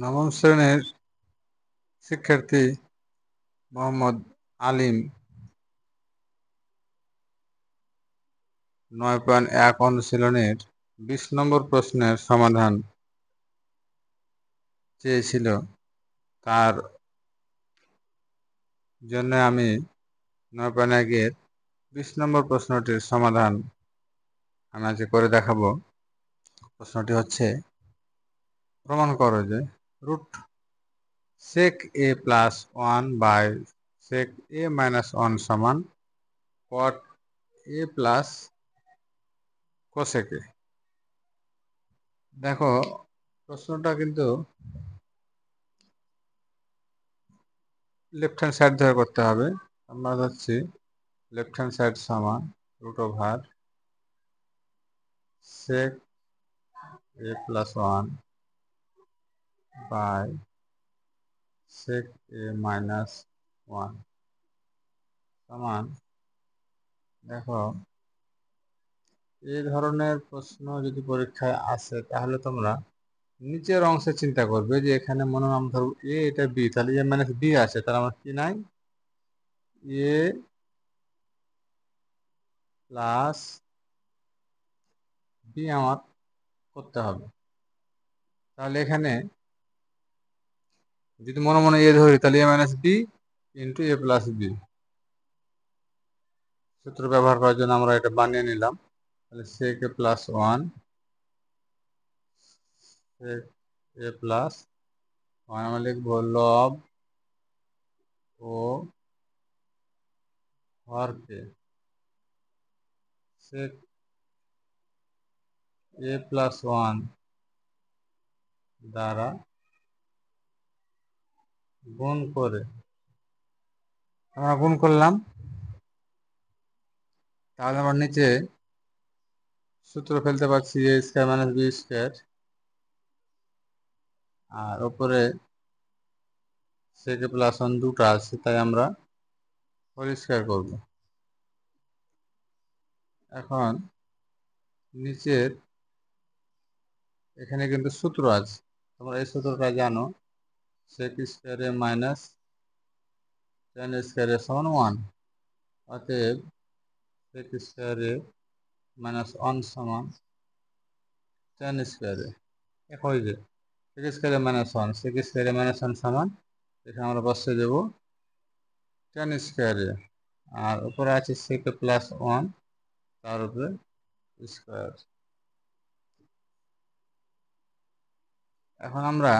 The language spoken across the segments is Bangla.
নবম শ্রেণীর শিক্ষার্থী মোহাম্মদ আলিম 9.1 অনুশীলনের 20 নম্বর প্রশ্নের সমাধান চেয়েছিল। তার জন্য আমি 9.1-এর 20 নম্বর প্রশ্নটির সমাধান আমি আজকে করে দেখাবো। প্রশ্নটি হচ্ছে, প্রমাণ করো যে root sec a plus 1 by sec a minus 1 সমান cot a plus cosec a। দেখো, প্রশ্নটা কিন্তু লেফট হ্যান্ড সাইড ধরে করতে হবে। আমরা ধরছি লেফট হ্যান্ড সাইড সমান root over sec a plus 1 by sec a minus 1 সমান, দেখো এই ধরনের প্রশ্ন যদি পরীক্ষায় আসে তাহলে তোমরা নিচের অংশে চিন্তা করবে যে এখানে মনে হয় আমরা ধরব এ, এটা বি, তাহলে এ মাইনাস বি আছে, তাহলে আমার কি নাই, এ প্লাস বি আমার করতে হবে। তাহলে এখানে যদি মনে মনে এ ধরি তাহলে এ মাইনাস বি ইন্টু এ প্লাস বি সূত্র ব্যবহার করার জন্য আমরা এটা বানিয়ে নিলাম। তাহলে সেক এ প্লাস 1 সেক এ প্লাস 1 আমরা লিখবো লব ও হরকে সেক এ প্লাস 1 দ্বারা গুণ করে আমরা গুণ করলাম। তাহলে আমরা নিচে সূত্র ফেলতে পারছি এ স্কয়ার মাইনাস বি স্কয়ার, আর উপরে সেক এ প্লাস 1 দুটো আছে, তাই আমরা হোল স্কয়ার করব। এখন নিচের এখানে কিন্তু সূত্র আছে, তোমরা এই সূত্রটা জানো, সেক স্কয়ারে মাইনাস টেন স্কয়ারে সমান 1, অতএব সেক স্কয়ারে মাইনাস 1 সমান টেন স্কয়ারে। এখন যে সেক স্কয়ারে মাইনাস 1 সেক স্কয়ারে মাইনাস 1 সমান, এখানে আমরা বসিয়ে দেব টেন স্কয়ারে, আর উপরে আছে সেক প্লাস 1 তার উপরে স্কয়ার। এখন আমরা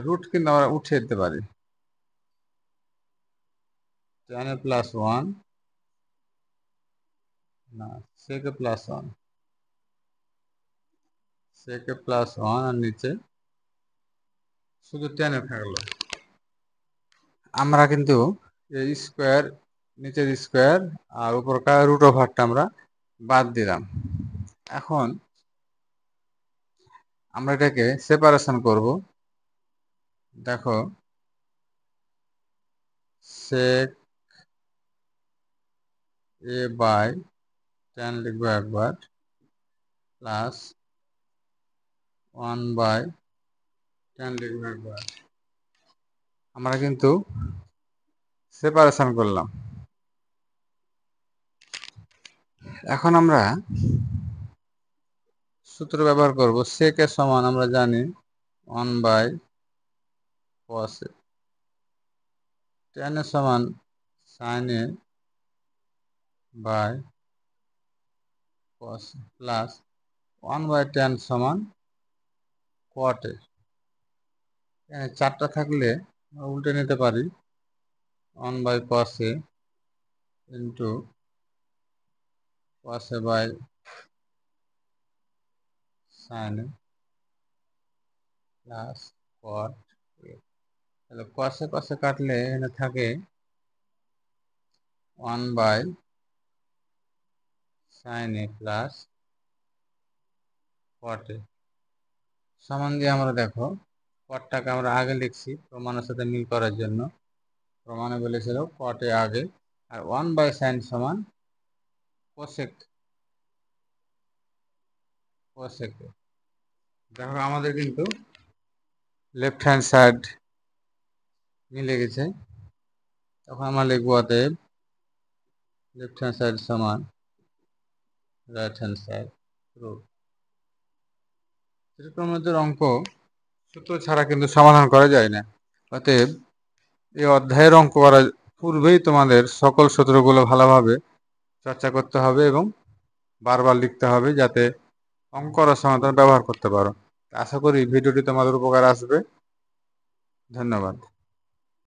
রুট কিন্তু আমরা উঠিয়ে দিতে পারি, টেন প্লাস 1 না সেক প্লাস 1 সেক প্লাস 1 আর নিচে শুধু টেনে থাকলো। আমরা কিন্তু এই স্কোয়ার, নিচের স্কোয়ার আর উপরকার রুট ওভারটা আমরা বাদ দিলাম। এখন আমরা এটাকে সেপারেশন করব। দেখো সেক এ বাই টেন লিখবো একবার, প্লাস 1 বাই টেন লিখবো একবার। আমরা কিন্তু সেপারেশন করলাম। এখন আমরা সূত্র ব্যবহার করব, সেক এর সমান আমরা জানি 1 বাই কস এ, টেন এর সমান sine A by cos A, plus 1 by tan সমান কট এ। চারটা থাকলে উল্টে নিতে পারি, 1 by cos A into cos A by sine A plus cot A. তাহলে কসে কসে কাটলে এখানে থাকে 1 by sine A plus cot A সমান দিয়ে আমরা দেখো কটটাকে আমরা আগে লিখছি প্রমাণের সাথে মিল করার জন্য। প্রমাণে বলেছিল কট এ আগে, আর 1 বাই সাইন সমান কোসেক কোসেক দেখো আমাদের কিন্তু লেফট হ্যান্ড সাইড মিলে গেছে। তখন আমরা লিখবো অতএব লেফট হ্যান্ড সাইড সমান রাইট হ্যান্ড সাইড রুট। ত্রিকোণমিতির অঙ্ক সূত্র ছাড়া কিন্তু সমাধান করা যায় না। অতএব এই অধ্যায়ের অঙ্ক করার পূর্বেই তোমাদের সকল সূত্রগুলো ভালোভাবে চর্চা করতে হবে এবং বারবার লিখতে হবে, যাতে অঙ্ক করার সময় তোমরা ব্যবহার করতে পারো। আশা করি ভিডিওটি তোমাদের উপকার আসবে। ধন্যবাদ।